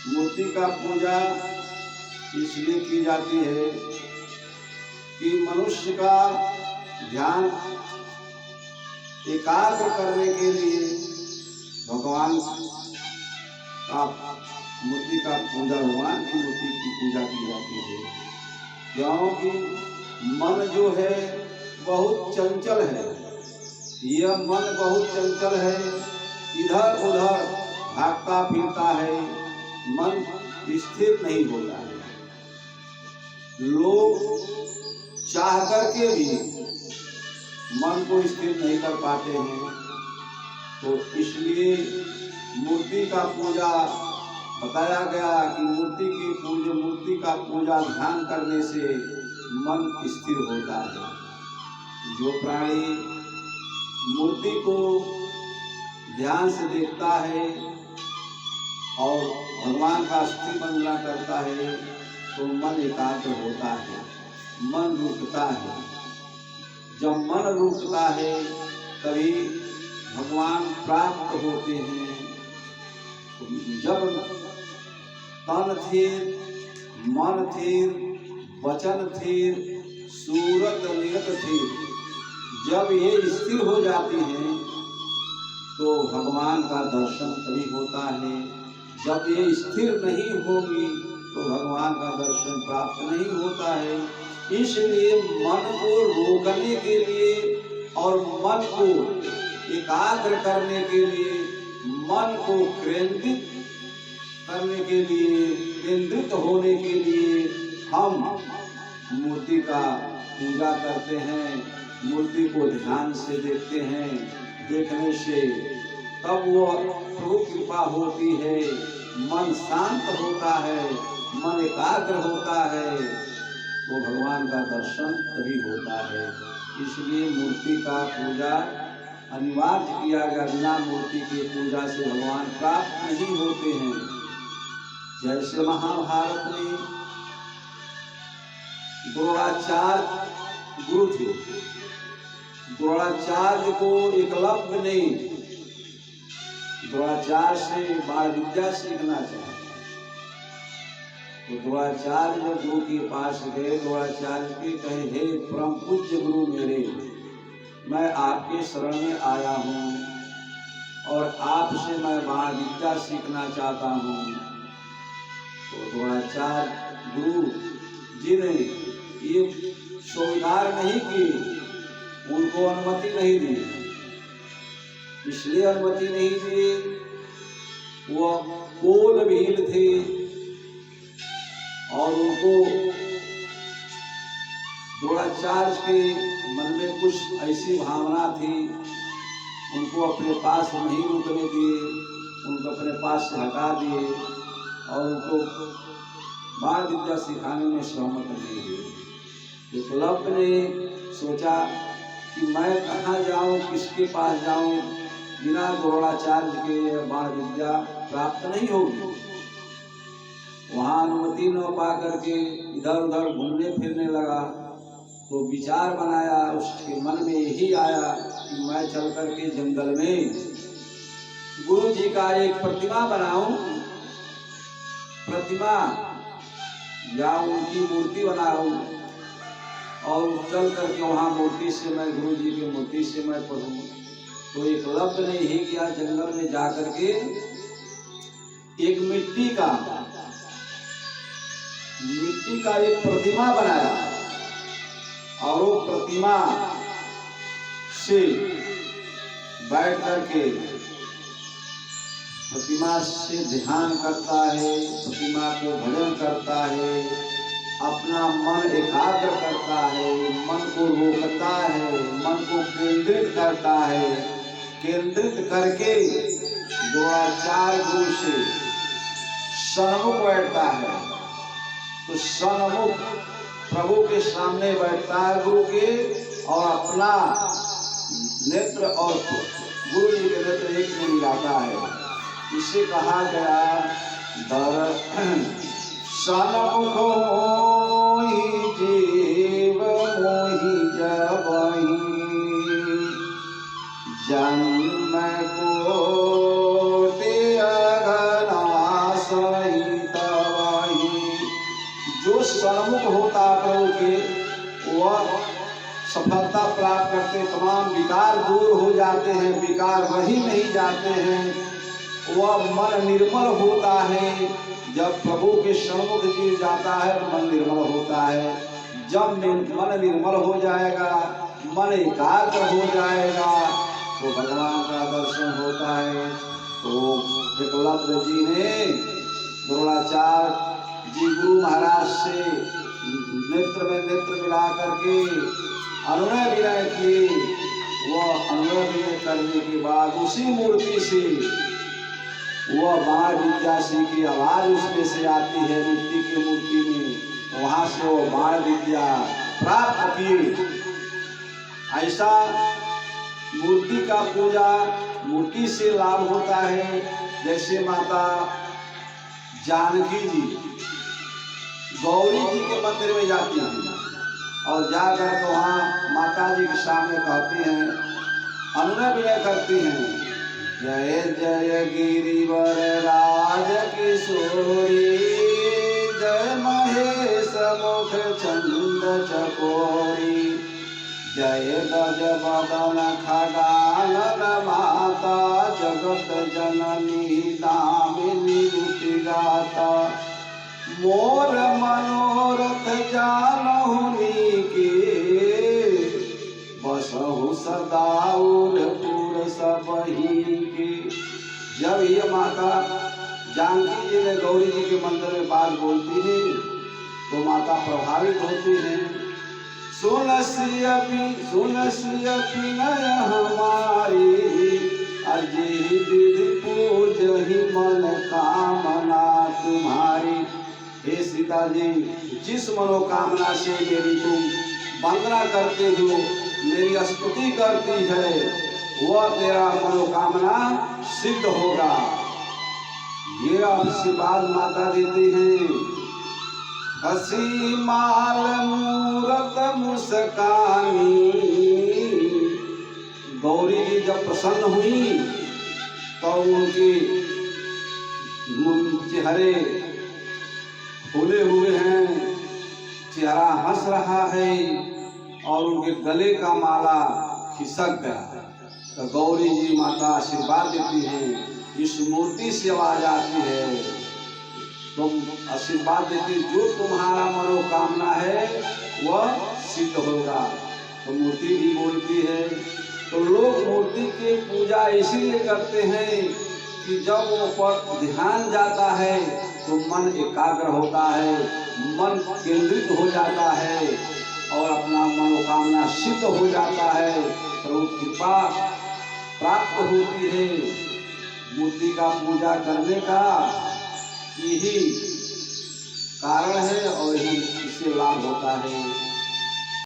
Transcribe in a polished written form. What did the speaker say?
मूर्ति का पूजा इसलिए की जाती है कि मनुष्य का ध्यान एकाग्र करने के लिए भगवान का मूर्ति का पूजा, भगवान की मूर्ति की पूजा की जाती है। क्योंकि मन जो है बहुत चंचल है, यह मन बहुत चंचल है, इधर उधर भागता फिरता है, मन स्थिर नहीं होता है। लोग चाह करके भी मन को स्थिर नहीं कर पाते हैं। तो इसलिए मूर्ति का पूजा बताया गया कि मूर्ति का पूजा ध्यान करने से मन स्थिर होता है। जो प्राणी मूर्ति को ध्यान से देखता है और भगवान का स्तुति वंदना करता है तो मन एकाग्र होता है, मन रुकता है। जब मन रुकता है तभी भगवान प्राप्त होते हैं। जब तन थिर, मन थिर, वचन थिर, सूरत नियत थिर, जब ये स्थिर हो जाती हैं तो भगवान का दर्शन तभी होता है। जब ये स्थिर नहीं होगी तो भगवान का दर्शन प्राप्त नहीं होता है। इसलिए मन को रोकने के लिए और मन को एकाग्र करने के लिए, मन को केंद्रित करने के लिए, केंद्रित होने के लिए हम मूर्ति का पूजा करते हैं, मूर्ति को ध्यान से देखते हैं। देखने से तब वो प्रभु कृपा होती है, मन शांत होता है, मन एकाग्र होता है, तो भगवान का दर्शन तभी होता है। इसलिए मूर्ति का पूजा अनिवार्य किया गया। बिना मूर्ति की पूजा से भगवान प्राप्त नहीं होते हैं। जैसे महाभारत में द्रोणाचार्य गुरु थे, द्रोणाचार्य को एकलव्य ने द्रोणाचार्य से बाल विद्या सीखना चाहा। तो द्रोणाचार्य जब गुरु के पास गए, द्रोणाचार्य के कहे, हे परम पूज्य गुरु मेरे, मैं आपके शरण में आया हूँ और आपसे मैं बाल विद्या सीखना चाहता हूँ। तो द्रोणाचार्य गुरु जी ने ये स्वीकार नहीं की, उनको अनुमति नहीं दी। इसलिए अनुमति नहीं दी, वो कोल भील थे और उनको द्रोणाचार्य के मन में कुछ ऐसी भावना थी, उनको अपने पास नहीं रुकने दिए, उनको अपने पास से हटा दिए और उनको बाल विद्या सिखाने में सहमत नहीं हुए। एकलव्य ने सोचा कि मैं कहाँ जाऊँ, किसके पास जाऊँ, बिना द्रोणाचार्य के बाल विद्या प्राप्त नहीं होगी। वहाँ अनुमति न पा करके इधर उधर घूमने फिरने लगा। तो विचार बनाया, उसके मन में यही आया कि मैं चल करके जंगल में गुरु जी का एक प्रतिमा बनाऊं, प्रतिमा या उनकी मूर्ति बनाऊं और चल करके वहाँ मूर्ति से मैं, गुरु जी की मूर्ति से मैं पढ़ूं। तो एकलव्य ने यही किया, जंगल में जा करके एक मिट्टी का एक प्रतिमा बनाया और वो प्रतिमा से बैठ करके प्रतिमा से ध्यान करता है, प्रतिमा को भजन करता है, अपना मन एकाग्र करता है, मन को रोकता है, मन को केंद्रित करता है। केंद्रित करके द्रोणाचार्य गुरु से सन्मुख बैठता है। तो सन्मुख प्रभु के सामने बैठता है गुरु के, और अपना नेत्र और गुरु जी के नेत्र एक में मिलाता है। इसे कहा गया सन्मुख मोहि जीव मोहि जबहि, जन्म कोटि अघनासहि, सफलता प्राप्त करते, तमाम विकार दूर हो जाते हैं, विकार रही नहीं जाते हैं। वह मन निर्मल होता है। जब प्रभु के सन्मुख जीव जाता है तो मन निर्मल होता है। जब मन निर्मल हो जाएगा, मन एकाग्र हो जाएगा तो भगवान का दर्शन होता है। तो एकलव्य जी ने द्रोणाचार्य जी गुरु महाराज से नेत्र में नेत्र मिला करके अनुनय विनय किए। वह अनुनय विनय करने के बाद उसी मूर्ति से वह बाण विद्या की आवाज उसमें से आती है, मिट्टी की मूर्ति में, वहां से वो बाण विद्या प्राप्त की। ऐसा मूर्ति का पूजा मूर्ति से लाभ होता है। जैसे माता जानकी जी गौरी जी के मंदिर में जाती हैं और जाकर के वहाँ माता जी के सामने कहती हैं, अनुनय विनय करती हैं, जय जय गिरिवर राज किशोरी, जय महेश मुख चंद चकोरी, जय गज बदन खगानन माता, जगत जननी दामिनी दुति गाता, मोर मनोरथ जानहु नीके, बसहु सदाउर पुर सबही के। जब ये माता जानकी जी ने गौरी जी के मंदिर में बात बोलती है तो माता प्रभावित होती है। सुनसी नय हमारी, अजी विधि पूजहि मन कामना तुम्हारी। हे सीता जी, जिस मनोकामना से मेरी तुम वंदना करते हो, मेरी स्तुति करती है, वह तेरा मनोकामना सिद्ध होगा। ये आशीर्वाद माता देती हैं। हसी माल मूरत मुस्कानी, गौरी जी जब प्रसन्न हुई तो उनके चेहरे फूले हुए हैं, चेहरा हंस रहा है और उनके गले का माला खिसक गया। तो गौरी जी माता आशीर्वाद देती हैं, इस मूर्ति से आवाज आती है, तुम आशीर्वाद देती, जो तुम्हारा मनोकामना है वह सिद्ध होगा। तो मूर्ति भी बोलती है। तो लोग मूर्ति की पूजा इसलिए करते हैं कि जब वो पर ध्यान जाता है तो मन एकाग्र होता है, मन केंद्रित हो जाता है और अपना मनोकामना सिद्ध हो जाता है, प्रभु कृपा प्राप्त होती है। मूर्ति का पूजा करने का यही कारण है और यही इससे लाभ होता है।